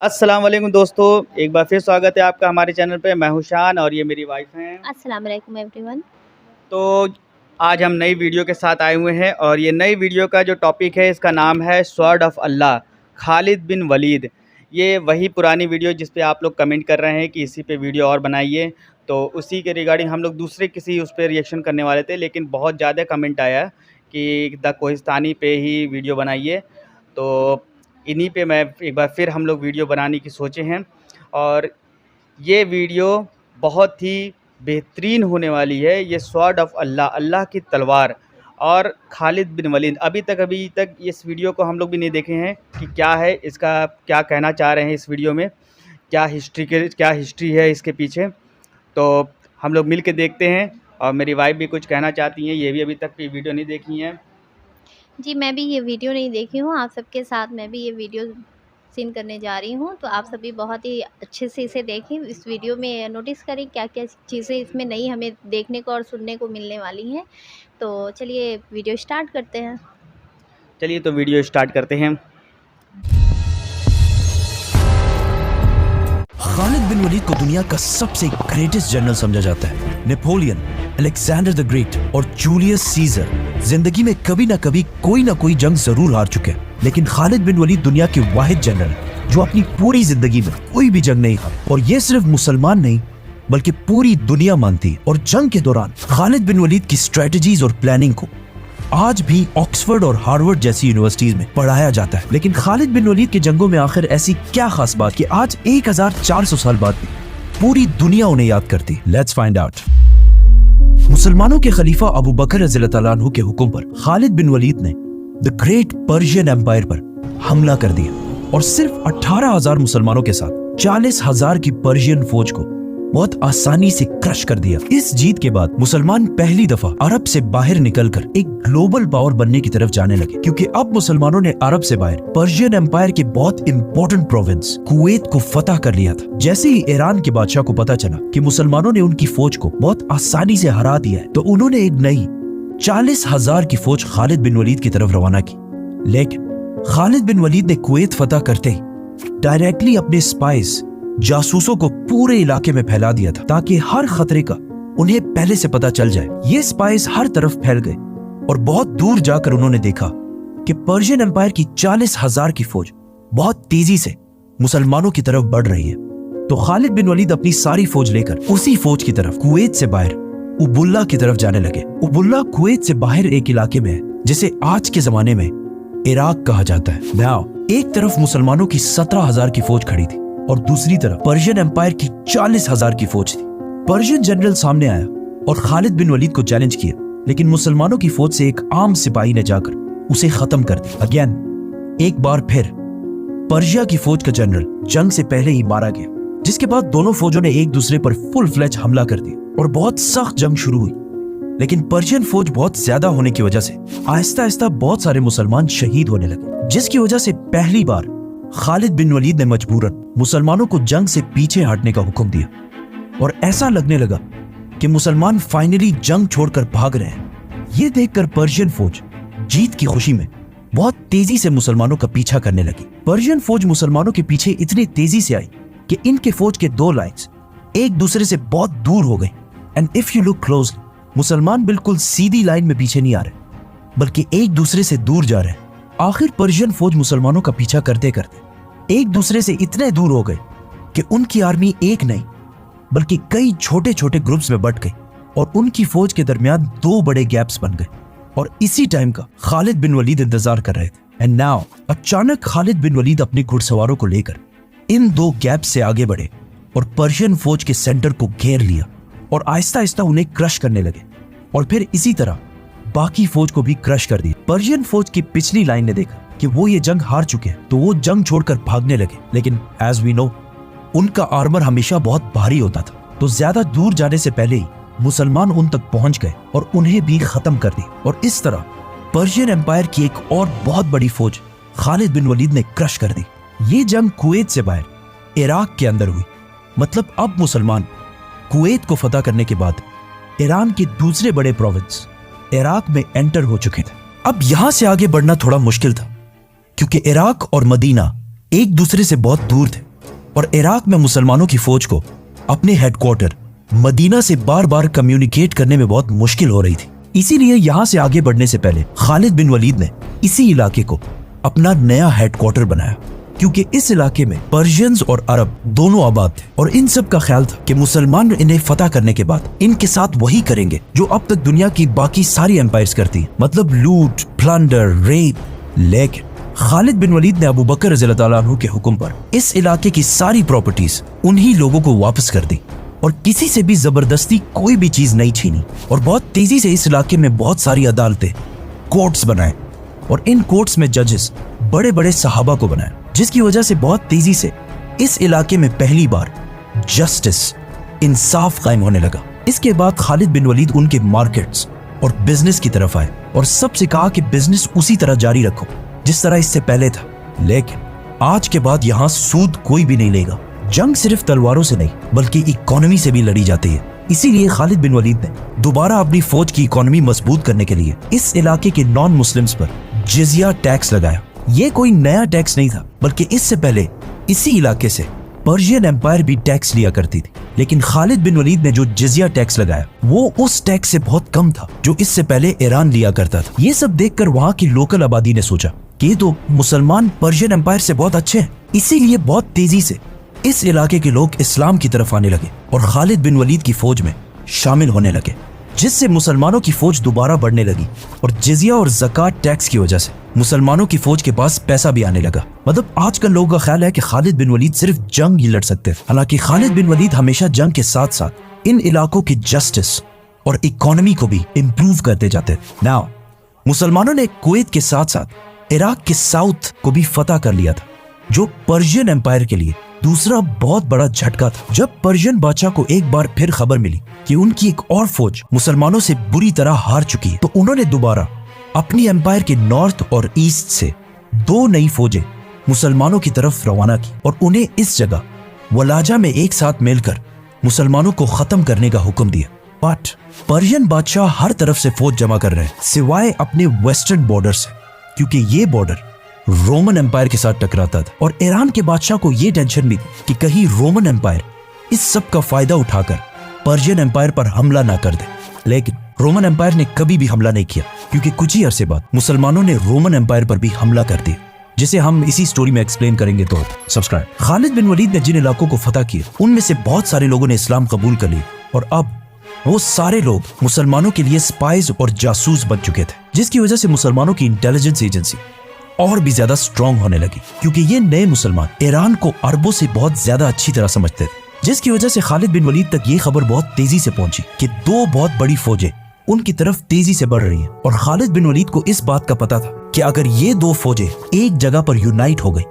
अस्सलाम वालेकुम दोस्तों, एक बार फिर स्वागत है आपका हमारे चैनल पे। मैं हूँ शान और ये मेरी वाइफ हैं। अस्सलाम वालेकुम एवरीवन। तो आज हम नई वीडियो के साथ आए हुए हैं और ये नई वीडियो का जो टॉपिक है इसका नाम है स्वॉर्ड ऑफ अल्लाह, खालिद बिन वलीद। ये वही पुरानी वीडियो जिस पे आप लोग कमेंट कर रहे हैं कि इसी पे वीडियो और बनाइए, तो उसी के रिगार्डिंग हम लोग दूसरे किसी उस पर रिएक्शन करने वाले थे, लेकिन बहुत ज़्यादा कमेंट आया कि द कोहिस्तानी पे ही वीडियो बनाइए। तो इन्हीं पे मैं एक बार फिर हम लोग वीडियो बनाने की सोचे हैं और ये वीडियो बहुत ही बेहतरीन होने वाली है। ये स्वॉर्ड ऑफ अल्लाह, अल्लाह की तलवार और खालिद बिन वलीद। अभी तक इस वीडियो को हम लोग भी नहीं देखे हैं कि क्या है इसका, क्या कहना चाह रहे हैं इस वीडियो में, क्या हिस्ट्री है इसके पीछे। तो हम लोग मिल के देखते हैं और मेरी वाइफ भी कुछ कहना चाहती हैं, ये भी अभी तक की वीडियो नहीं देखी हैं। जी, मैं भी ये वीडियो नहीं देखी हूँ। आप सबके साथ मैं भी ये वीडियो सीन करने जा रही हूँ, तो आप सभी बहुत ही अच्छे से इसे देखें। इस वीडियो में नोटिस करें क्या-क्या चीज़ें इसमें नई हमें देखने को और सुनने को मिलने वाली हैं। तो चलिए वीडियो स्टार्ट करते हैं। चलिए तो वीडियो स्टार्ट करते हैं। खालिद बिन वलीद को दुनिया का सबसे ग्रेटेस्ट जनरल समझा जाता है। नेपोलियन, अलेक्जेंडर द ग्रेट और जूलियस सीजर जिंदगी में कभी ना कभी कोई ना कोई जंग जरूर हार चुके हैं, लेकिन खालिद बिन वलीद दुनिया के वाहिद जनरल जो अपनी पूरी जिंदगी में कोई भी जंग नहीं हारा। और ये सिर्फ मुसलमान नहीं बल्कि पूरी दुनिया मानती है। और जंग के दौरान खालिद बिन वलीद की स्ट्रेटजीज और प्लानिंग को आज भी ऑक्सफोर्ड और हार्वर्ड जैसी यूनिवर्सिटीज में पढ़ाया जाता है। लेकिन खालिद बिन वलीद के जंगों में आखिर ऐसी क्या खास बात कि आज 1400 साल बाद भी पूरी दुनिया उन्हें याद करती। Let's find out. मुसलमानों के खलीफा अबू बकर रज़ियल्लाहु ताला अन्हु के हुक्म पर खालिद बिन वलीद ने द ग्रेट पर्शियन एम्पायर पर हमला कर दिया और सिर्फ 18,000 मुसलमानों के साथ 40,000 की पर्शियन फौज को बहुत आसानी से क्रश कर दिया। इस जीत के बाद मुसलमान पहली दफा अरब से बाहर निकलकर एक ग्लोबल पावर बनने की तरफ जाने लगे, क्योंकि अब मुसलमानों ने अरब से बाहर पर्शियन एम्पायर के बहुत इंपॉर्टेंट प्रोविंस कुवैत को फतह कर लिया था। जैसे ही ईरान के बादशाह को पता चला कि मुसलमानों ने उनकी फौज को बहुत आसानी से हरा दिया है, तो उन्होंने एक नई 40,000 की फौज खालिद बिन वलीद की तरफ रवाना की। लेकिन खालिद बिन वलीद ने कुवैत फतह करते ही डायरेक्टली अपने स्पाइस, जासूसों को पूरे इलाके में फैला दिया था, ताकि हर खतरे का उन्हें पहले से पता चल जाए। ये स्पाइस हर तरफ फैल गए और बहुत दूर जाकर उन्होंने देखा कि पर्शियन एम्पायर की 40,000 की फौज बहुत तेजी से मुसलमानों की तरफ बढ़ रही है। तो खालिद बिन वलीद अपनी सारी फौज लेकर उसी फौज की तरफ कुवैत से बाहर उबुल्ला की तरफ जाने लगे। उबुल्ला कुवैत से बाहर एक इलाके में है जिसे आज के जमाने में इराक कहा जाता है। नाउ एक तरफ मुसलमानों की 17,000 की फौज खड़ी थी और दूसरी तरफ पर्शियन एम्पायर की 40,000 की फौज थी। पर्शियन जनरल सामने आया और खालिद बिन वलीद को चैलेंज किया, लेकिन मुसलमानों की फौज से एक आम सिपाही ने जाकर उसे खत्म कर दिया। अगेन एक बार फिर पर्शिया की फौज का जनरल जंग से पहले ही मारा गया, जिसके बाद दोनों फौजों ने एक दूसरे पर फुल फ्लैज हमला कर दिया और बहुत सख्त जंग शुरू हुई। लेकिन पर्शियन फौज बहुत ज्यादा होने की वजह से आहिस्ता आहिस्ता बहुत सारे मुसलमान शहीद होने लगे, जिसकी वजह से पहली बार खालिद बिन वलीद ने मजबूरन मुसलमानों को जंग से पीछे हटने का हुक्म दिया। और ऐसा लगने लगा कि मुसलमान फाइनली जंग छोड़कर भाग रहे हैं। ये देखकर पर्शियन फौज जीत की खुशी में बहुत तेजी से मुसलमानों का पीछा करने लगी। पर्शियन फौज मुसलमानों के पीछे इतनी तेजी से आई कि इनके फौज के दो लाइन्स एक दूसरे से बहुत दूर हो गई। And if you look close, मुसलमान बिल्कुल सीधी लाइन में पीछे नहीं आ रहे, बल्कि एक दूसरे से दूर जा रहे हैं। आखिर पर्शियन फौज मुसलमानों का पीछा करते करते एक दूसरे से इतने दूर हो गए कि उनकी आर्मी एक नहीं बल्कि कई छोटे छोटे ग्रुप्स में बंट गई और उनकी फौज के दरमियान दो बड़े गैप्स बन गए। और इसी टाइम का खालिद बिन वलीद इंतजार कर रहे थे। एंड नाउ अचानक खालिद बिन वलीद अपने घुड़सवारों को लेकर इन दो गैप से आगे बढ़े और पर्शियन फौज के सेंटर को घेर लिया और आहिस्ता आहिस्ता उन्हें क्रश करने लगे। और फिर इसी तरह बाकी फौज को भी क्रश कर दिया। पर्शियन फौज की पिछली लाइन ने देखा कि वो ये जंग हार चुके हैं, तो वो जंग छोड़कर भागने लगे। लेकिन एज वी नो, उनका आर्मर हमेशा बहुत भारी होता था, तो ज्यादा दूर जाने से पहले ही मुसलमान उन तक पहुंच गए और उन्हें भी खत्म कर दिया। और इस तरह पर्शियन एम्पायर की एक और बहुत बड़ी फौज खालिद बिन वलीद ने क्रश कर दी। ये जंग कुवैत से बाहर इराक के अंदर हुई। मतलब अब मुसलमान कुवैत को फतह करने के बाद ईरान के दूसरे बड़े प्रोविंस इराक में एंटर हो चुके थे। अब यहां से आगे बढ़ना थोड़ा मुश्किल था, क्योंकि इराक और मदीना एक दूसरे से बहुत दूर थे और इराक में मुसलमानों की फौज को अपने हेडक्वार्टर मदीना से बार बार कम्युनिकेट करने में बहुत मुश्किल हो रही थी। इसीलिए यहाँ से आगे बढ़ने से पहले खालिद बिन वलीद ने इसी इलाके को अपना नया हेडक्वार्टर बनाया, क्योंकि इस इलाके में पर्शियंस और अरब दोनों आबाद थे और इन सब का ख्याल था कि मुसलमान इन्हें फतह करने के बाद इनके साथ वही करेंगे जो अब तक दुनिया की बाकी सारी एम्पायर्स करती हैं, मतलब लूट, प्लंडर, रेप। लेकिन खालिद बिन वलीद ने अबू बकर रज़ियल्लाहु ताला अन्हु के हुक्म पर इस इलाके की सारी प्रॉपर्टीज उन्हीं लोगों को वापस कर दी और किसी से भी जबरदस्ती कोई भी चीज नहीं छीनी और बहुत तेजी से इस इलाके में बहुत सारी अदालतें, कोर्ट्स बनाए और इन कोर्ट्स में जजेस बड़े बड़े सहाबा को बनाए, जिसकी वजह से बहुत तेजी से इस इलाके में पहली बार जस्टिस, इंसाफ कायम होने लगा। इसके बाद खालिद बिन वलीद उनके मार्केट्स और बिजनेस की तरफ आए और सबसे कहा कि बिजनेस उसी तरह जारी रखो जिस तरह इससे पहले था, लेकिन आज के बाद यहाँ सूद कोई भी नहीं लेगा। जंग सिर्फ तलवारों से नहीं बल्कि इकोनॉमी से भी लड़ी जाती है। इसीलिए खालिद बिन वलीद ने दोबारा अपनी फौज की इकोनॉमी मजबूत करने के लिए इस इलाके के नॉन मुस्लिम्स पर जिजिया टैक्स लगाया। ये कोई नया टैक्स नहीं था, बल्कि इससे पहले इसी इलाके से पर्शियन एम्पायर भी टैक्स लिया करती थी, लेकिन खालिद बिन वलीद ने जो जिजिया टैक्स लगाया वो उस टैक्स से बहुत कम था जो इससे पहले ईरान लिया करता था। ये सब देखकर वहाँ की लोकल आबादी ने सोचा कि ये तो मुसलमान पर्शियन एम्पायर से बहुत अच्छे हैं, इसीलिए बहुत तेजी से इस इलाके के लोग इस्लाम की तरफ आने लगे और खालिद बिन वलीद की फौज में शामिल होने लगे, जिससे मुसलमानों की फौज दोबारा बढ़ने लगी और जिजिया और ज़कात टैक्स की वजह से मुसलमानों की फौज के पास पैसा भी आने लगा। मतलब आजकल लोगों का ख्याल है कि खालिद बिन वलीद सिर्फ जंग ही लड़ सकते थे, हालांकि खालिद बिन वलीद हमेशा जंग के साथ साथ इन इलाकों की जस्टिस और इकोनॉमी को भी इम्प्रूव करते जाते थे। नाउ मुसलमानों ने कुवैत के साथ साथ इराक के साउथ को भी फतह कर लिया था, जो पर्शियन एम्पायर के लिए दूसरा बहुत बड़ा झटका था। जब पर्शियन बादशाह को एक बार फिर खबर मिली कि उनकी एक और फौज मुसलमानों से बुरी तरह हार चुकी है, तो उन्होंने दोबारा अपनी एम्पायर के नॉर्थ और ईस्ट से 2 नई फौजें मुसलमानों की तरफ रवाना की और उन्हें इस जगह वलाजा में एक साथ मिलकर मुसलमानों को खत्म करने का हुक्म दिया। बट पर्शियन बादशाह हर तरफ से फौज जमा कर रहे हैं सिवाय अपने वेस्टर्न बॉर्डर से, क्योंकि ये बॉर्डर रोमन एम्पायर के साथ टकराता था और ईरान के बादशाह को यह टेंशन भी थी कि कहीं रोमन एम्पायर इस सब का फायदा उठाकर पर्शियन एम्पायर पर हमला ना कर दे। लेकिन रोमन एम्पायर ने कभी भी हमला नहीं किया, क्योंकि कुछ ही अरसे बाद मुसलमानों ने रोमन एम्पायर पर भी हमला कर दिया, जिसे हम इसी स्टोरी में एक्सप्लेन करेंगे। तो सब्सक्राइब। खालिद बिन वलीद ने जिन इलाकों को फतह किया उनमें से बहुत सारे लोगों ने इस्लाम कबूल कर लिया और अब वो सारे लोग मुसलमानों के लिए स्पाइज और जासूस बन चुके थे, जिसकी वजह से मुसलमानों की इंटेलिजेंस एजेंसी और भी ज्यादा स्ट्रॉन्ग होने लगी, क्योंकि ये नए मुसलमान ईरान को अरबों से बहुत ज्यादा अच्छी तरह समझते थे, जिसकी वजह से खालिद बिन वलीद तक ये खबर बहुत तेजी से पहुंची कि 2 बहुत बड़ी फौजें उनकी तरफ तेजी से बढ़ रही हैं और खालिद बिन वलीद को इस बात का पता था कि अगर ये 2 फौजें एक जगह पर यूनाइट हो गई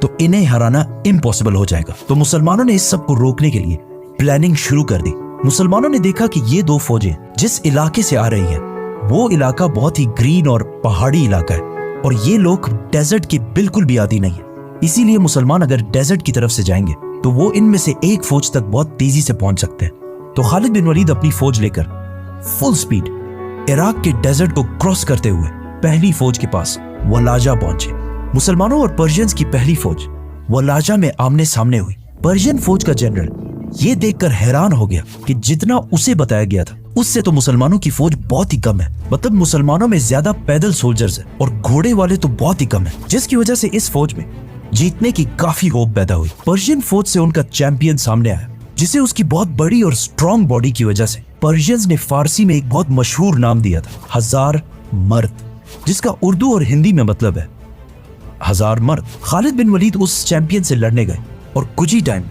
तो इन्हें हराना इम्पॉसिबल हो जाएगा। तो मुसलमानों ने इस सब को रोकने के लिए प्लानिंग शुरू कर दी। मुसलमानों ने देखा कि ये 2 फौजें जिस इलाके से आ रही हैं वो इलाका बहुत ही ग्रीन और पहाड़ी इलाका है और ये लोग डेजर्ट के बिल्कुल भी आदी नहीं है, इसीलिए मुसलमान अगर डेजर्ट की तरफ से जाएंगे तो वो इनमें से एक फौज तक बहुत तेजी से पहुंच सकते हैं। तो खालिद बिन वलीद अपनी फौज लेकर फुल स्पीड इराक के डेजर्ट को क्रॉस करते हुए पहली फौज के पास वलाजा पहुंचे। मुसलमानों और पर्शियंस की पहली फौज वलाजा में आमने सामने हुई। पर्शियन फौज का जनरल ये देखकर हैरान हो गया कि जितना उसे बताया गया था उससे तो मुसलमानों की फौज बहुत ही कम है। मतलब मुसलमानों में ज्यादा पैदल सोल्जर्स है और घोड़े वाले तो बहुत ही कम है, जिसकी वजह से इस फौज में जीतने की काफी होप पैदा हुई। पर्शियन फौज से उनका चैंपियन सामने आया, जिसे उसकी बहुत बड़ी और स्ट्रॉन्ग बॉडी की वजह से पर्शियंस ने फारसी में एक बहुत मशहूर नाम दिया था, 1000 मर्द, जिसका उर्दू और हिंदी में मतलब है 1000 मर्द। खालिद बिन वलीद उस चैंपियन से लड़ने गए और कुछ ही टाइम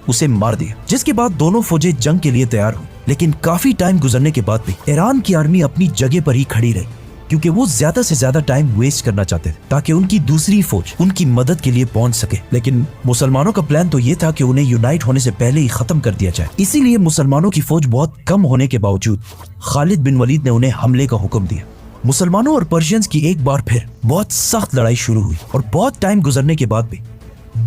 उसे मार दिया, जिसके बाद दोनों फौजें जंग के लिए तैयार हुई। लेकिन काफी टाइम गुजरने के बाद भी ईरान की आर्मी अपनी जगह पर ही खड़ी रही, क्योंकि वो ज्यादा से ज्यादा टाइम वेस्ट करना चाहते थे ताकि उनकी दूसरी फौज उनकी मदद के लिए पहुंच सके। लेकिन मुसलमानों का प्लान तो ये था कि उन्हें यूनाइट होने से पहले ही खत्म कर दिया जाए। इसीलिए मुसलमानों की फौज बहुत कम होने के बावजूद खालिद बिन वलीद ने उन्हें हमले का हुक्म दिया। मुसलमानों और पर्शियंस की एक बार फिर बहुत सख्त लड़ाई शुरू हुई और बहुत टाइम गुजरने के बाद भी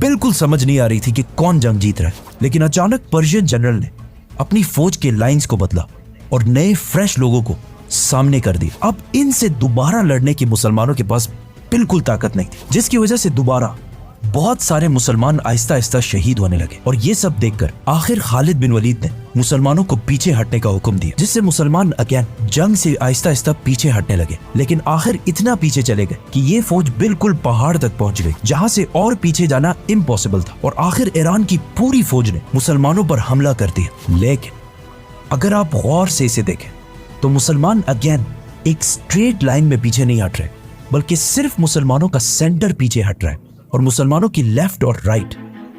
बिल्कुल समझ नहीं आ रही थी कि कौन जंग जीत रहा है। लेकिन अचानक पर्शियन जनरल ने अपनी फौज के लाइंस को बदला और नए फ्रेश लोगों को सामने कर दिया। अब इनसे दोबारा लड़ने की मुसलमानों के पास बिल्कुल ताकत नहीं थी, जिसकी वजह से दोबारा बहुत सारे मुसलमान आहिस्ता आहिस्ता शहीद होने लगे और ये सब देखकर आखिर खालिद बिन वलीद ने मुसलमानों को पीछे हटने का हुक्म दिया, जिससे मुसलमान अगेन जंग से आहिस्ता आहिस्ता पीछे हटने लगे। लेकिन आखिर इतना पीछे चले गए कि ये फौज बिल्कुल पहाड़ तक पहुंच गई, जहां से और पीछे जाना इम्पॉसिबल था। और आखिर ईरान की पूरी फौज ने मुसलमानों पर हमला कर दिया। लेकिन अगर आप गौर से इसे देखें तो मुसलमान अगेन एक स्ट्रेट लाइन में पीछे नहीं हट रहे, बल्कि सिर्फ मुसलमानों का सेंटर पीछे हट रहा है और मुसलमानों की लेफ्ट और राइट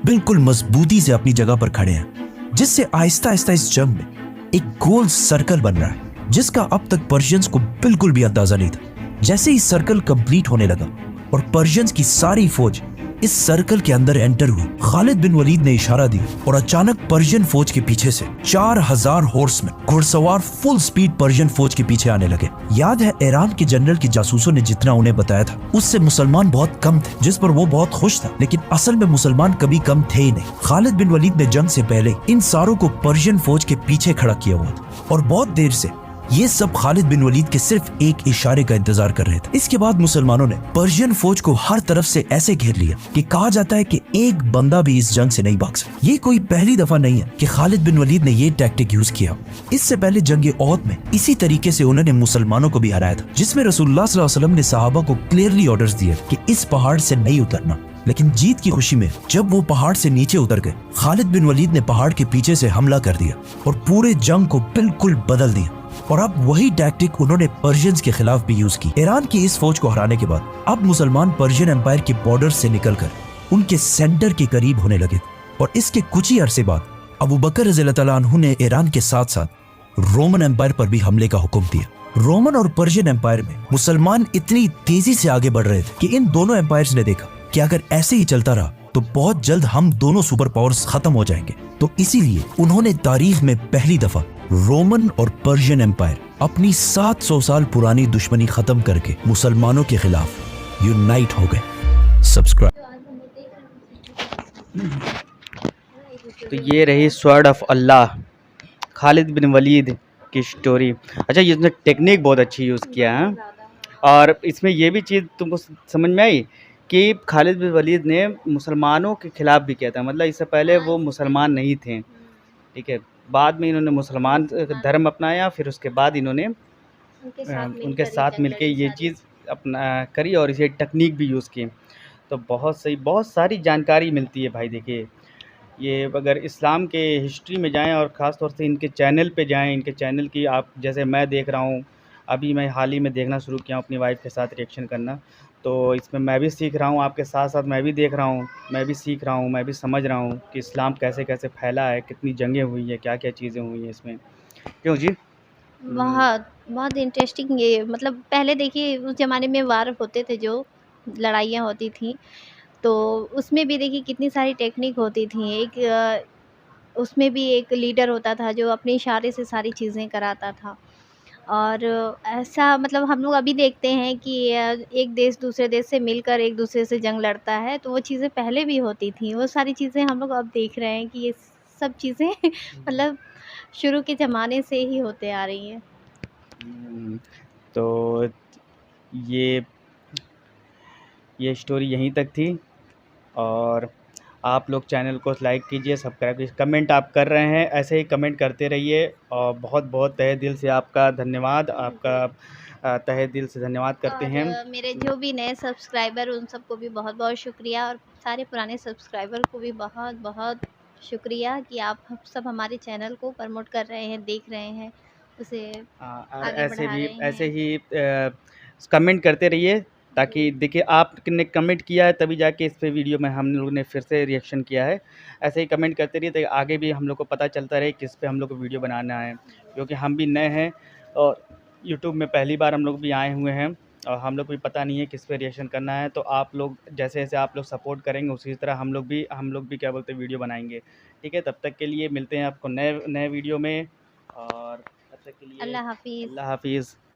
बिल्कुल मजबूती से अपनी जगह पर खड़े हैं, जिससे आहिस्ता आहिस्ता इस जंग में एक गोल सर्कल बन रहा है, जिसका अब तक पर्शियंस को बिल्कुल भी अंदाजा नहीं था। जैसे ही सर्कल कंप्लीट होने लगा और पर्शियंस की सारी फौज इस सर्कल के अंदर एंटर हुई, खालिद बिन वलीद ने इशारा दिया और अचानक पर्शियन फौज के पीछे से 4000 हॉर्समैन घुड़सवार फुल स्पीड पर्शियन फौज के पीछे आने लगे। याद है ईरान के जनरल के जासूसों ने जितना उन्हें बताया था उससे मुसलमान बहुत कम थे, जिस पर वो बहुत खुश था। लेकिन असल में मुसलमान कभी कम थे ही नहीं। खालिद बिन वलीद ने जंग से पहले इन सारों को पर्शियन फौज के पीछे खड़ा किया हुआ था और बहुत देर से ये सब खालिद बिन वलीद के सिर्फ एक इशारे का इंतजार कर रहे थे। इसके बाद मुसलमानों ने पर्शियन फौज को हर तरफ से ऐसे घेर लिया कि कहा जाता है कि एक बंदा भी इस जंग से नहीं भाग सकता। ये कोई पहली दफा नहीं है कि खालिद बिन वलीद ने ये टैक्टिक यूज किया। इससे पहले जंग ओहद में इसी तरीके से उन्होंने मुसलमानों को भी हराया था, जिसमें रसूलुल्लाह सल्लल्लाहु अलैहि वसल्लम ने सहाबा को क्लियरली ऑर्डर्स दिए कि इस पहाड़ से नहीं उतरना। लेकिन जीत की खुशी में जब वो पहाड़ से नीचे उतर गए, खालिद बिन वलीद ने पहाड़ के पीछे से हमला कर दिया और पूरे जंग को बिल्कुल बदल दिया। और अब वही टैक्टिक उन्होंने पर्शियंस के खिलाफ भी यूज की। ईरान की इस फौज को हराने के बाद अब मुसलमान पर्शियन एम्पायर के बॉर्डर से निकलकर उनके सेंटर के करीब होने लगे और इसके कुछ ही अरसे बाद अबू बकर रज़ियल्लाहु तआला अन्हु ने ईरान के साथ साथ रोमन एम्पायर पर भी हमले का हुक्म दिया। रोमन और पर्शियन एम्पायर में मुसलमान इतनी तेजी से आगे बढ़ रहे थे कि इन दोनों एम्पायर्स ने देखा कि अगर ऐसे ही चलता रहा तो बहुत जल्द हम दोनों सुपर पावर्स खत्म हो जाएंगे। तो इसीलिए उन्होंने तारीख में पहली दफा रोमन और पर्शियन एम्पायर अपनी 700 साल पुरानी दुश्मनी खत्म करके मुसलमानों के खिलाफ यूनाइट हो गए। सब्सक्राइब। तो ये रही स्वॉर्ड ऑफ अल्लाह, खालिद बिन वलीद की स्टोरी। अच्छा, इसने टेक्निक बहुत अच्छी यूज़ किया है और इसमें ये भी चीज़ तुमको समझ में आई कि खालिद बिन वलीद ने मुसलमानों के खिलाफ भी किया था। मतलब इससे पहले वो मुसलमान नहीं थे, ठीक है। बाद में इन्होंने मुसलमान धर्म अपनाया, फिर उसके बाद इन्होंने उनके साथ मिलके ये चीज़ अपना करी और इसे टेक्निक भी यूज़ की। तो बहुत सही, बहुत सारी जानकारी मिलती है भाई। देखिए, ये अगर इस्लाम के हिस्ट्री में जाएं और ख़ास तौर से इनके चैनल पे जाएं, इनके चैनल की आप जैसे मैं देख रहा हूँ, अभी मैं हाल ही में देखना शुरू किया हूँ अपनी वाइफ के साथ रिएक्शन करना। तो इसमें मैं भी सीख रहा हूँ, आपके साथ साथ मैं भी देख रहा हूँ, मैं भी सीख रहा हूँ, मैं भी समझ रहा हूँ कि इस्लाम कैसे कैसे फैला है, कितनी जंगें हुई हैं, क्या क्या चीज़ें हुई हैं इसमें। क्यों जी? बहुत बहुत इंटरेस्टिंग। ये मतलब पहले देखिए उस ज़माने में वार होते थे, जो लड़ाइयाँ होती थी, तो उसमें भी देखिए कितनी सारी टेक्निक होती थी। उसमें भी एक लीडर होता था जो अपने इशारे से सारी चीज़ें कराता था। और ऐसा मतलब हम लोग अभी देखते हैं कि एक देश दूसरे देश से मिलकर एक दूसरे से जंग लड़ता है, तो वो चीज़ें पहले भी होती थी। वो सारी चीज़ें हम लोग अब देख रहे हैं कि ये सब चीज़ें मतलब शुरू के ज़माने से ही होते आ रही हैं। तो ये ये स्टोरी यहीं तक थी और आप लोग चैनल को लाइक कीजिए, सब्सक्राइब कीजिए, कमेंट आप कर रहे हैं, ऐसे ही कमेंट करते रहिए और बहुत बहुत तहे दिल से आपका धन्यवाद, आपका तहे दिल से धन्यवाद करते हैं। और मेरे जो भी नए सब्सक्राइबर उन सबको भी बहुत बहुत शुक्रिया, और सारे पुराने सब्सक्राइबर को भी बहुत बहुत शुक्रिया कि आप सब हमारे चैनल को प्रमोट कर रहे हैं, देख रहे हैं, उसे आगे ऐसे बढ़ा भी रहे ऐसे हैं। ही कमेंट करते रहिए, ताकि देखिए आपने कमेंट किया है तभी जाके इस पे वीडियो में हम लोग ने फिर से रिएक्शन किया है। ऐसे ही कमेंट करते रहिए ताकि आगे भी हम लोग को पता चलता रहे किस पे हम लोग को वीडियो बनाना है, क्योंकि हम भी नए हैं और यूट्यूब में पहली बार हम लोग भी आए हुए हैं और हम लोग को भी पता नहीं है किस पे रिएक्शन करना है। तो आप लोग जैसे जैसे आप लोग सपोर्ट करेंगे उसी तरह हम लोग भी क्या बोलते हैं वीडियो बनाएंगे, ठीक है। तब तक के लिए मिलते हैं आपको नए नए वीडियो में और तब तक के लिए अल्लाह हाफिज़। अल्लाह हाफिज़।